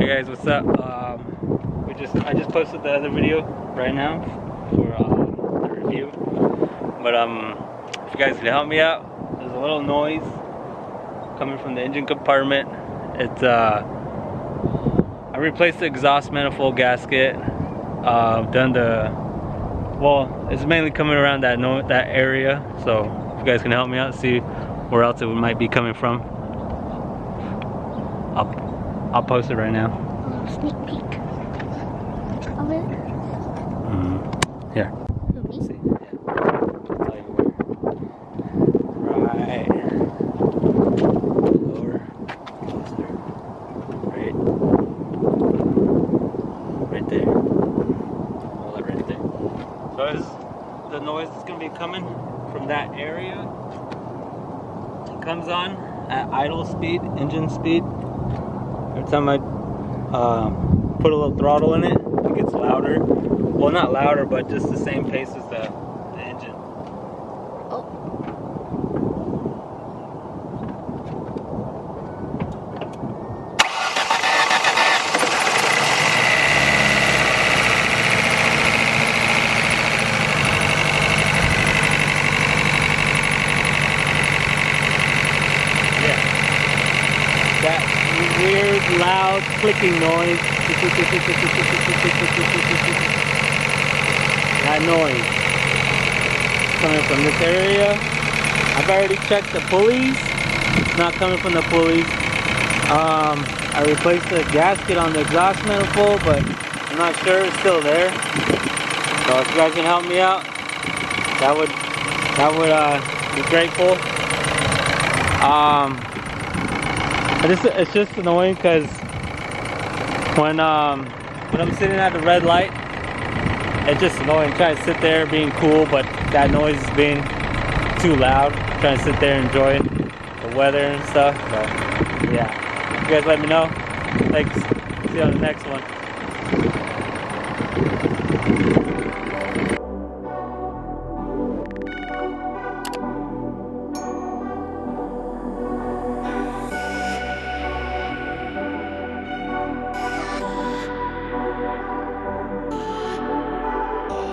Hey guys, what's up? I just posted the other video right now for the review. But if you guys can help me out, there's a little noise coming from the engine compartment. It's I replaced the exhaust manifold gasket. It's mainly coming around that area. So if you guys can help me out, see where else it might be coming from. I'll post it right now. Sneak peek of it. Here. Let's see. Right. Lower. Closer. Right there. Hold it right there. So the noise is going to be coming from that area. It comes on at idle speed, engine speed. Every time I put a little throttle in it, it gets louder. Well, not louder, but just the same pace as the engine. Oh. Yeah. That weird, loud, clicking noise. That noise coming from this area. I've already checked the pulleys. It's not coming from the pulleys. I replaced the gasket on the exhaust manifold, but I'm not sure it's still there. So if you guys can help me out, that would be grateful. It's just annoying because when I'm sitting at the red light, it's just annoying trying to sit there being cool, but that noise is being too loud. Trying to sit there and enjoy the weather and stuff. But yeah, you guys let me know. Thanks. See you on the next one.